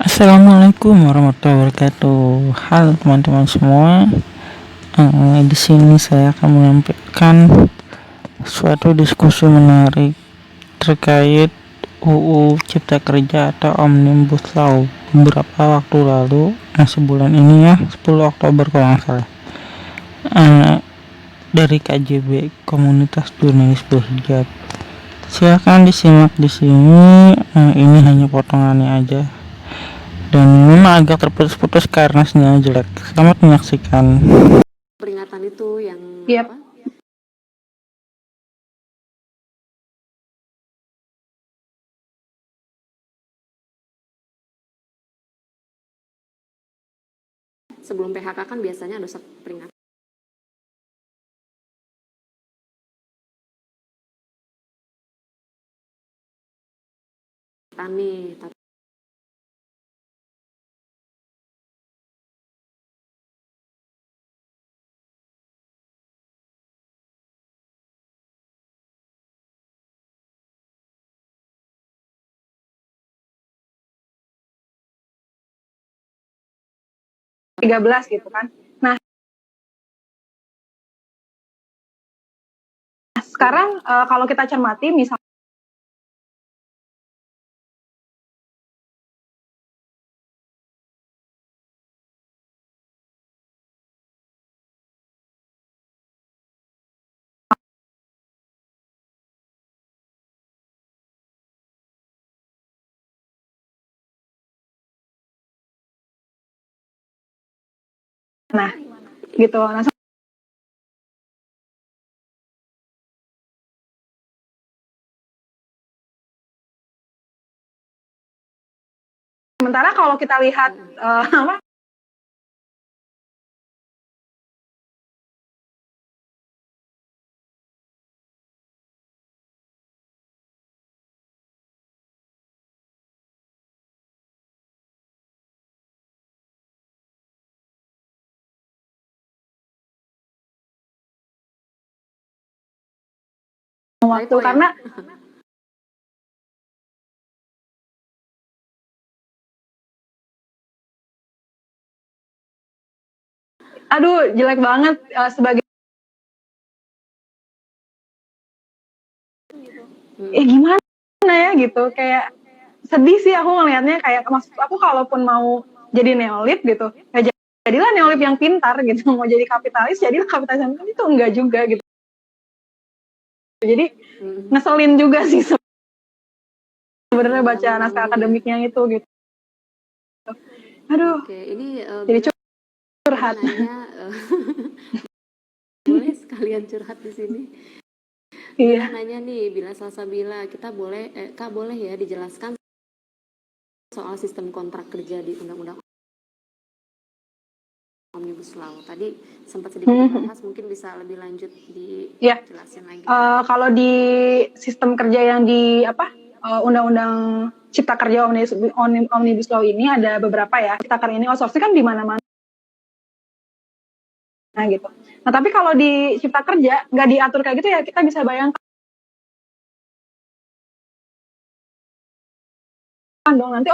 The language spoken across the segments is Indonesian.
Assalamualaikum warahmatullahi wabarakatuh. Halo teman-teman semua. Di sini saya akan menyampaikan suatu diskusi menarik terkait UU Cipta Kerja atau Omnibus Law beberapa waktu lalu, sebulan ini ya, 10 Oktober kalau nggak salah. Dari KJB, Komunitas Jurnalis Berhijab. Silakan disimak di sini. Ini hanya potongannya aja. Dan memang agak terputus-putus karena sinyal jelek. Selamat menyaksikan. Peringatan itu yang Yep. apa? Sebelum PHK kan biasanya ada peringatan. Nih, tiga 13 gitu kan. Nah, sekarang kalau kita cermati misalnya gitu. Nah, sementara kalau kita lihat waktu ya? karena aduh jelek banget sebagai gimana ya gitu, kayak sedih sih aku ngelihatnya. Kayak maksud aku kalaupun mau jadi neolib gitu, jadilah neolib yang pintar gitu. Mau jadi kapitalis, jadilah kapitalis yang pintar. Itu enggak juga gitu. Jadi ngeselin juga sih sebenarnya baca naskah akademiknya itu gitu. Aduh. Oke, ini jadi curhat. Boleh sekalian curhat di sini. Iya. Nanya nih, Bila Salsabila, kita boleh, Kak boleh ya dijelaskan soal sistem kontrak kerja di Undang-Undang Omnibus Law. Tadi sempat sedikit dibahas, mungkin bisa lebih lanjut dijelasin lagi. Kalau di sistem kerja yang di Undang-Undang Cipta Kerja Omnibus Law ini ada beberapa ya. Cipta Kerja ini outsourcing kan di mana-mana. Nah gitu. Nah tapi kalau di Cipta Kerja nggak diatur kayak gitu ya, kita bisa bayangkan dong nanti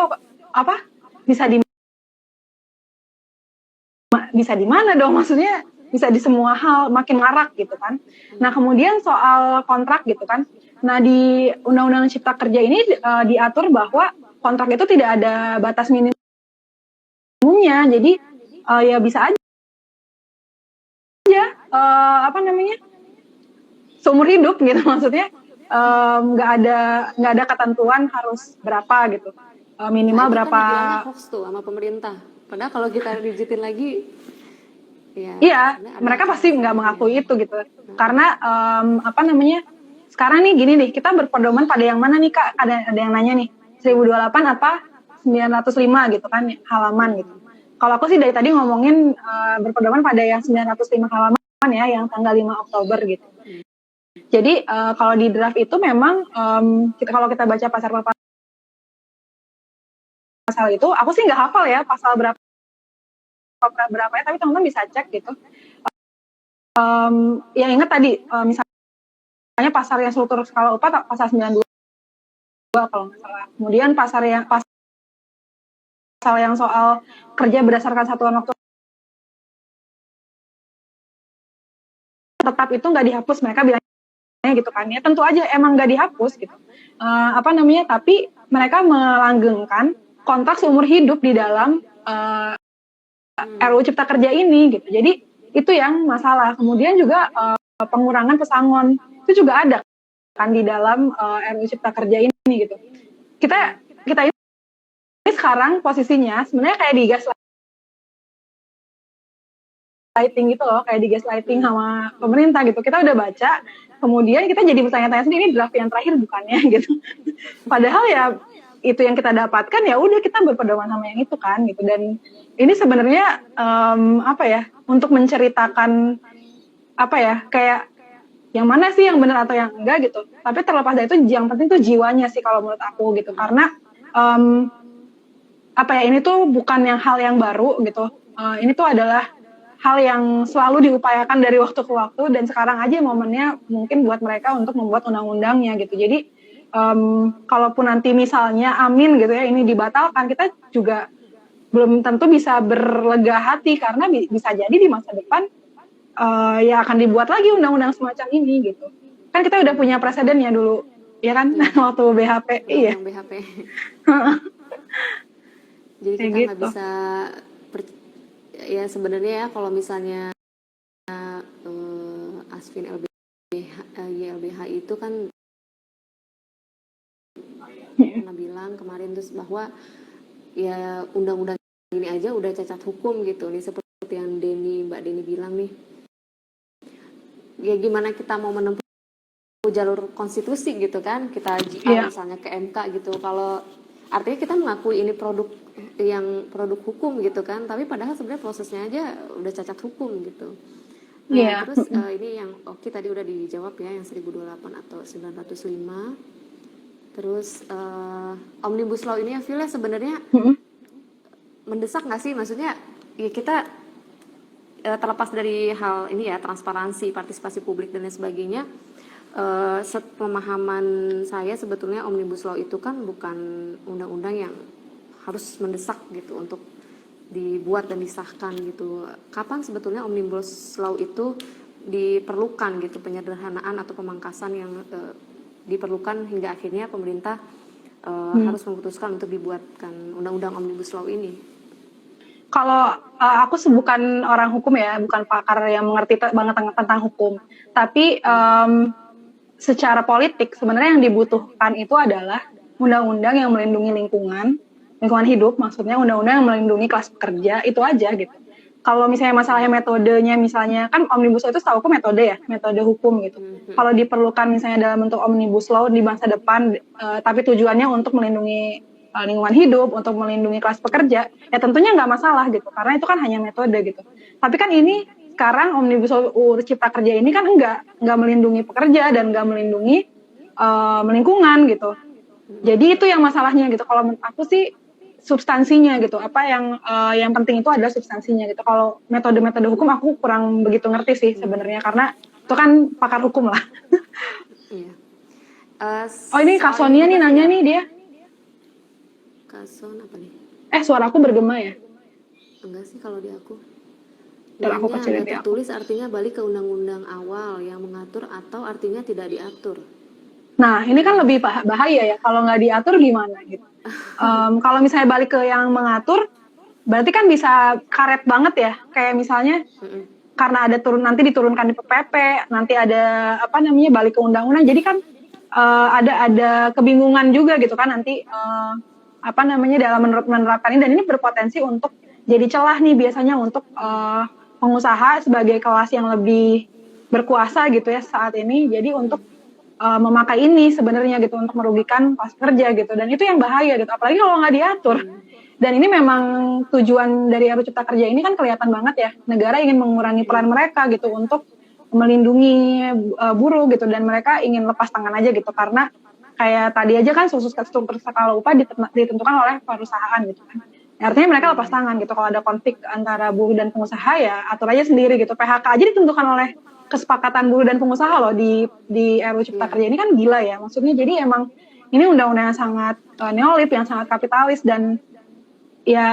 bisa di mana dong, maksudnya bisa di semua hal, makin marak gitu kan. Nah kemudian soal kontrak gitu kan. Nah di Undang-Undang Cipta Kerja ini diatur bahwa kontrak itu tidak ada batas minimumnya, jadi ya bisa aja seumur hidup gitu, maksudnya nggak ada ketentuan harus berapa gitu, minimal itu berapa. Kan dibilangnya hoax tuh sama pemerintah. Padahal kalau kita dijitin lagi, iya mereka pasti nggak mengakui itu gitu. Karena sekarang nih gini nih, kita berpedoman pada yang mana nih Kak? Ada yang nanya nih, 1028 apa 905 gitu kan halaman gitu. Kalau aku sih dari tadi ngomongin berpedoman pada yang 905 halaman ya, yang tanggal 5 Oktober gitu. Jadi kalau di draft itu memang kalau kita baca pasal itu, aku sih nggak hafal ya pasal berapa ya, tapi teman-teman bisa cek gitu. Ya ingat tadi misalnya pasal yang struktur skala upah pasal 92 kalau nggak salah. Kemudian pasal pasal yang soal kerja berdasarkan satuan waktu tetap itu nggak dihapus, mereka bilangnya gitu kan ya, tentu aja emang nggak dihapus gitu. Tapi mereka melanggengkan kontrak seumur hidup di dalam RUU Cipta Kerja ini gitu. Jadi itu yang masalah. Kemudian juga pengurangan pesangon itu juga ada kan di dalam RUU Cipta Kerja ini gitu. Kita ini sekarang posisinya sebenarnya kayak di gaslighting gitu loh, kayak di gaslighting sama pemerintah gitu. Kita udah baca, kemudian kita jadi bertanya-tanya sendiri, ini draft yang terakhir bukannya gitu. Padahal ya itu yang kita dapatkan, ya udah kita berpedoman sama yang itu kan gitu. Dan ini sebenarnya untuk menceritakan kayak yang mana sih yang benar atau yang enggak gitu. Tapi terlepas dari itu, yang penting tuh jiwanya sih kalau menurut aku gitu. Karena ini tuh bukan hal yang baru gitu. Ini tuh adalah hal yang selalu diupayakan dari waktu ke waktu, dan sekarang aja momennya mungkin buat mereka untuk membuat undang-undangnya gitu. Jadi kalaupun nanti misalnya amin gitu ya ini dibatalkan, kita juga belum tentu bisa berlega hati, karena bisa jadi di masa depan ya akan dibuat lagi undang-undang semacam ini gitu. Kan kita udah punya presidennya dulu, ya kan, waktu BHP. Iya. BHP. Jadi kita nggak bisa ya sebenarnya ya kalau misalnya Asvin YLBH itu kan pernah bilang kemarin terus bahwa ya undang-undang ini aja udah cacat hukum gitu nih, seperti yang Mbak Deni bilang nih. Ya gimana kita mau menempuh jalur konstitusi gitu kan, kita misalnya ke MK gitu, kalau artinya kita mengakui ini produk hukum gitu kan, tapi padahal sebenarnya prosesnya aja udah cacat hukum gitu. Terus ini yang tadi udah dijawab ya, yang 1028 atau 905. Terus Omnibus Law ini ya Phil, sebenarnya mendesak nggak sih? Maksudnya ya kita terlepas dari hal ini ya, transparansi, partisipasi publik dan lain sebagainya, pemahaman saya sebetulnya Omnibus Law itu kan bukan undang-undang yang harus mendesak gitu untuk dibuat dan disahkan gitu. Kapan sebetulnya Omnibus Law itu diperlukan gitu, penyederhanaan atau pemangkasan yang diperlukan hingga akhirnya pemerintah harus memutuskan untuk dibuatkan undang-undang Omnibus Law ini? Kalau aku bukan orang hukum ya, bukan pakar yang mengerti banget tentang hukum, tapi secara politik sebenarnya yang dibutuhkan itu adalah undang-undang yang melindungi lingkungan hidup, maksudnya undang-undang yang melindungi kelas pekerja, itu aja gitu. Kalau misalnya masalahnya metodenya, misalnya kan Omnibus Law itu setahu aku metode hukum gitu. Kalau diperlukan misalnya dalam bentuk Omnibus Law di masa depan, tapi tujuannya untuk melindungi lingkungan hidup, untuk melindungi kelas pekerja, ya tentunya nggak masalah gitu, karena itu kan hanya metode gitu. Tapi kan ini sekarang Omnibus Law Cipta Kerja ini kan nggak melindungi pekerja dan nggak melindungi lingkungan gitu. Jadi itu yang masalahnya gitu. Kalau menurut aku sih substansinya gitu. Apa yang penting itu adalah substansinya gitu. Kalau metode-metode hukum aku kurang begitu ngerti sih sebenarnya, karena itu kan pakar hukum lah. Iya. Ini Kak Sonia nih nanya nih dia. Kason apa nih? Suara aku bergema ya? Enggak sih kalau di aku. Dan aku kecilin di aku. Tertulis artinya balik ke undang-undang awal yang mengatur atau artinya tidak diatur. Nah ini kan lebih bahaya ya, kalau nggak diatur gimana gitu. Kalau misalnya balik ke yang mengatur, berarti kan bisa karet banget ya. Kayak misalnya karena ada nanti diturunkan di PP, nanti ada balik ke undang-undang. Jadi kan ada kebingungan juga gitu kan nanti. Dalam menerapkan ini, dan ini berpotensi untuk jadi celah nih biasanya untuk pengusaha sebagai kelas yang lebih berkuasa gitu ya saat ini, jadi untuk memakai ini sebenarnya gitu untuk merugikan kelas kerja gitu, dan itu yang bahaya gitu, apalagi kalau nggak diatur. Dan ini memang tujuan dari RUU Cipta Kerja ini kan kelihatan banget ya, negara ingin mengurangi peran mereka gitu untuk melindungi buruh gitu, dan mereka ingin lepas tangan aja gitu, karena kayak tadi aja kan struktur skala upah ditentukan oleh perusahaan gitu kan. Artinya mereka lepas tangan gitu, kalau ada konflik antara buruh dan pengusaha ya atur aja sendiri gitu. PHK aja ditentukan oleh kesepakatan buruh dan pengusaha loh di RUU Cipta Kerja ini, kan gila ya. Maksudnya jadi emang ini undang-undang yang sangat neolib, yang sangat kapitalis, dan ya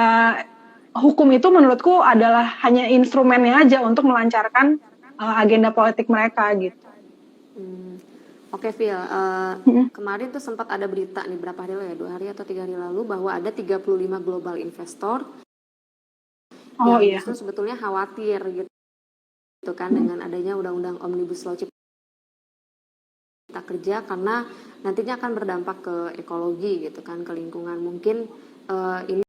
hukum itu menurutku adalah hanya instrumennya aja untuk melancarkan agenda politik mereka gitu. Oke, Phil. Mm. Kemarin tuh sempat ada berita nih berapa hari lalu ya, 2 hari atau 3 hari lalu, bahwa ada 35 global investor Oh yang iya. justru sebetulnya khawatir gitu kan dengan adanya undang-undang Omnibus Law Cipta Kerja, karena nantinya akan berdampak ke ekologi gitu kan, ke lingkungan. Mungkin ini